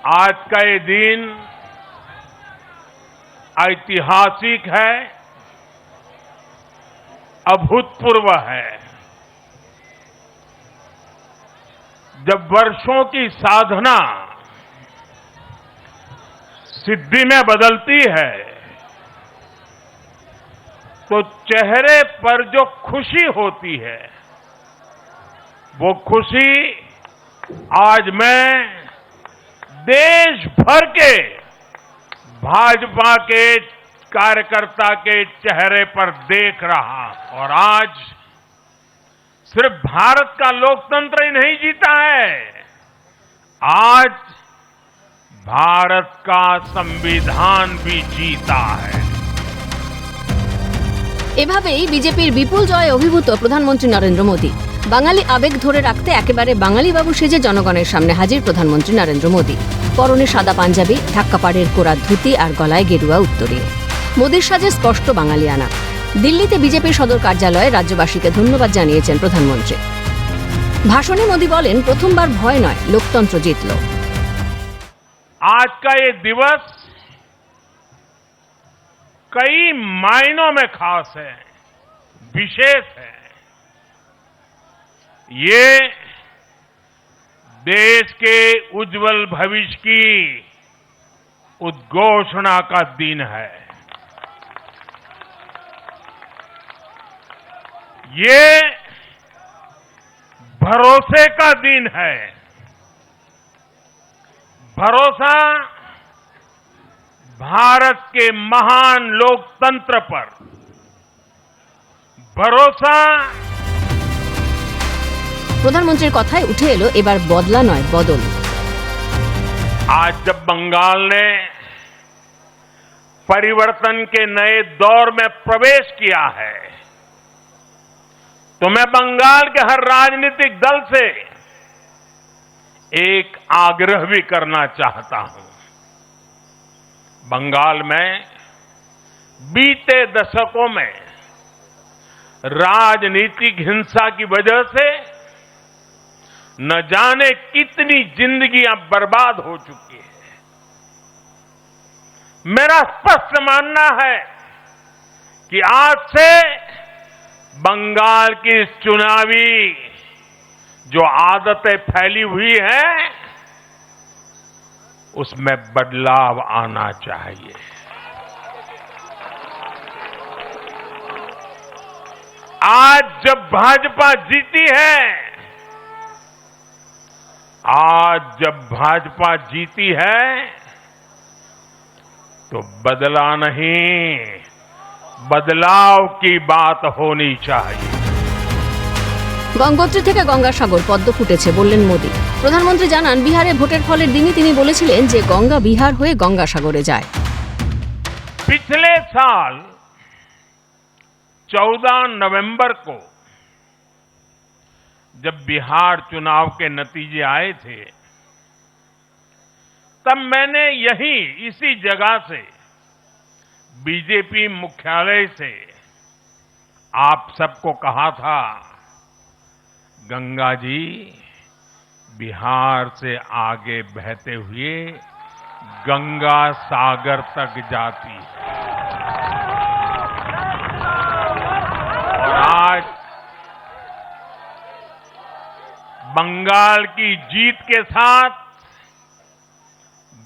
आज का ये दिन ऐतिहासिक है, अभूतपूर्व है। जब वर्षों की साधना सिद्धि में बदलती है, तो चेहरे पर जो खुशी होती है, वो खुशी आज मैं देश भर के भाजपा के कार्यकर्ता के चेहरे पर देख रहा हूं। और आज सिर्फ भारत का लोकतंत्र ही नहीं जीता है, आज भारत का संविधान भी जीता है। এভাবেই বিজেপির বিপুল জয়ে অভিভূত প্রধানমন্ত্রী নরেন্দ্র মোদী। বাঙালি আবেগ ধরে রাখতে একেবারে বাঙালি বাবু সেজে জনগণের সামনে হাজির প্রধানমন্ত্রী নরেন্দ্র মোদী। পরনে সাদা পাঞ্জাবি, ঢাক্কাপাড়ের কোরা ধুতি আর গলায় গেরুয়া উত্তরীয়। মোদীর সাজে স্পষ্ট বাঙালিয়ানা। দিল্লিতে বিজেপির সদর কার্যালয়ে রাজ্যবাসীকে ধন্যবাদ জানিয়েছেন প্রধানমন্ত্রী। ভাষণে মোদী বলেন, প্রথমবার ভয় নয়, লোকতন্ত্র জিতল। आज का ये दिवस कई मायनों में खास है, विशेष है। ये देश के उज्जवल भविष्य की उद्घोषणा का दिन है। ये भरोसे का दिन है। भरोसा भारत के महान लोकतंत्र पर, भरोसा। প্রধানমন্ত্রীর কথায় উঠে এলো এবার বদলা নয়, বদল। आज जब बंगाल ने परिवर्तन के नए दौर में प्रवेश किया है, तो मैं बंगाल के हर राजनीतिक दल से एक आग्रह भी करना चाहता हूं। बंगाल में बीते दशकों में राजनीतिक हिंसा की वजह से न जाने कितनी जिंदगियां बर्बाद हो चुकी है। मेरा स्पष्ट मानना है कि आज से बंगाल की इस चुनावी जो आदतें फैली हुई हैं, उसमें बदलाव आना चाहिए। आज जब भाजपा जीती है, आज जब भाजपा जीती है, तो बदला नहीं, बदलाव की बात होनी चाहिए। গঙ্গোত্রী থেকে গঙ্গাসাগর পদ্ম ফুটেছে বললেন মোদী। প্রধানমন্ত্রী জানান, বিহারে ভোটের ফলের দিনই তিনি বলেছিলেন যে গঙ্গা বিহার হয়ে গঙ্গাসাগরে যায়। पिछले साल 14 नवंबर को जब बिहार चुनाव के नतीजे आए थे, तब मैंने यही इसी जगह से बीजेपी मुख्यालय से आप सबको कहा था, गंगा जी बिहार से आगे बहते हुए गंगा सागर तक जाती है। और आज बंगाल की जीत के साथ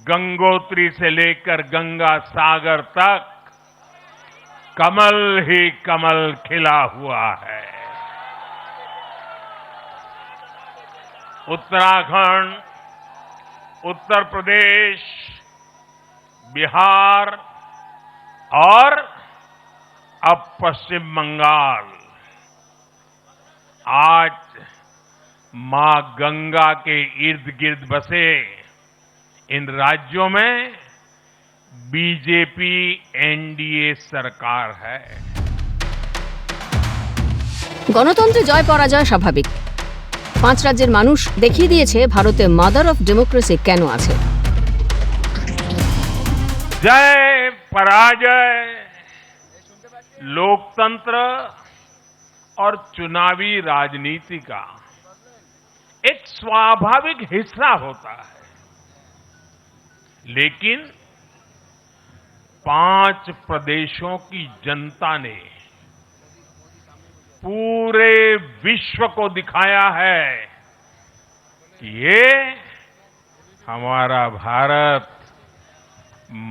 गंगोत्री से लेकर गंगा सागर तक कमल ही कमल खिला हुआ है। उत्तराखंड, उत्तर प्रदेश, बिहार और अब पश्चिम बंगाल, आज मां गंगा के इर्द गिर्द बसे इन राज्यों में बीजेपी एनडीए सरकार है। গণতন্ত্রে জয় পরাজয় স্বাভাবিক। 5 রাজ্যের মানুষ দেখিয়ে দিয়েছে ভারতে মাদার অফ ডেমোক্রেসি কেন আছে। जय पराजय, लोकतंत्र और चुनावी राजनीति का एक स्वाभाविक हिस्सा होता है। लेकिन 5 प्रदेशों की जनता ने पूरे विश्व को दिखाया है कि ये हमारा भारत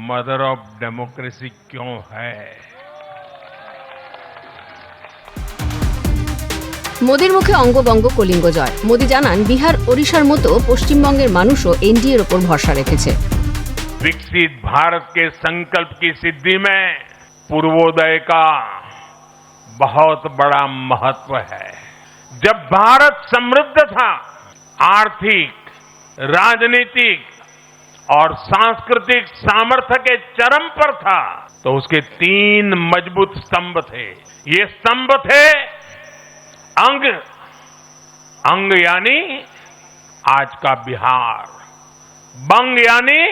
मदर ऑफ डेमोक्रेसी क्यों है। মোদির মুখে অঙ্গবঙ্গ কলিঙ্গ জয়। মোদি জানান বিহার ওড়িশার মতো পশ্চিমবঙ্গের মানুষও এনডিএর ওপর ভরসা রেখেছে। विकसित भारत के संकल्प की सिद्धि में पूर्वोदय का बहुत बड़ा महत्व है। जब भारत समृद्ध था, आर्थिक, राजनीतिक और सांस्कृतिक सामर्थ्य के चरम पर था, तो उसके 3 मजबूत स्तंभ थे। ये स्तंभ थे अंग यानी आज का बिहार, बंग यानी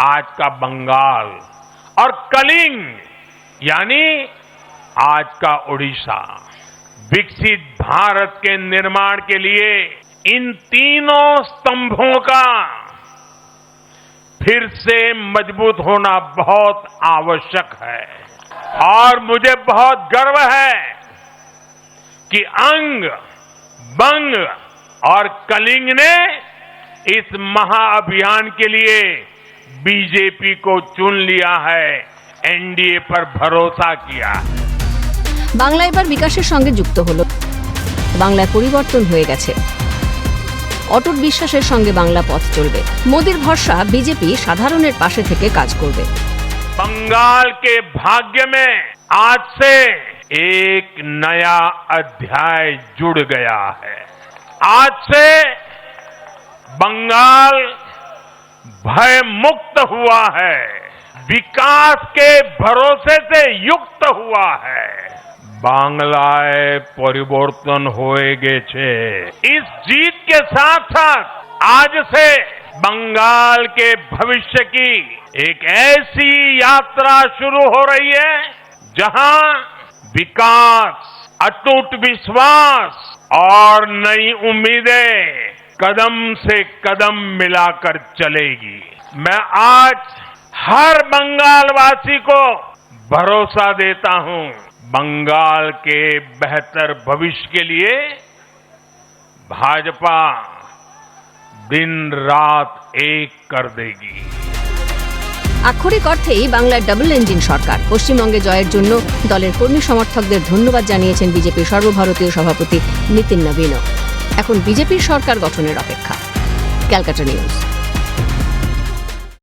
आज का बंगाल और कलिंग यानी आज का ओडिशा। विकसित भारत के निर्माण के लिए इन तीनों स्तंभों का फिर से मजबूत होना बहुत आवश्यक है। और मुझे बहुत गर्व है कि अंग, बंग और कलिंग ने इस महाअभियान के लिए बीजेपी को चुन लिया है, एनडीए पर भरोसा किया है। বাংলা এবার বিকাশের সঙ্গে যুক্ত হলো। বাংলায় পরিবর্তন হয়ে গেছে। অটুট বিশ্বাসের সঙ্গে বাংলা পথ চলবে। মোদির ভরসা বিজেপি সাধারণের পাশে থেকে কাজ করবে। बंगाल के भाग्य में आज से एक नया अध्याय जुड़ गया है। आज से बंगाल भय मुक्त हुआ है, विकास के भरोसे से युक्त हुआ है। बांग्लाय परिवर्तन होए गेछे। इस जीत के साथ साथ आज से बंगाल के भविष्य की एक ऐसी यात्रा शुरू हो रही है जहां विकास, अटूट विश्वास और नई उम्मीदें कदम से कदम मिलाकर चलेगी। मैं आज हर बंगालवासी को भरोसा देता हूं, बंगाल के बेहतर भविष्य के लिए भाजपा दिन रात एक कर देगी। আক্ষরিক অর্থেই বাংলার ডাবল ইঞ্জিন সরকার। পশ্চিমবঙ্গে জয়ের জন্য দলের কর্মী সমর্থকদের ধন্যবাদ জানিয়েছেন বিজেপির সর্বভারতীয় সভাপতি নীতিন নবীনও। এখন বিজেপির সরকার গঠনের অপেক্ষা। ক্যালকাটা নিউজ।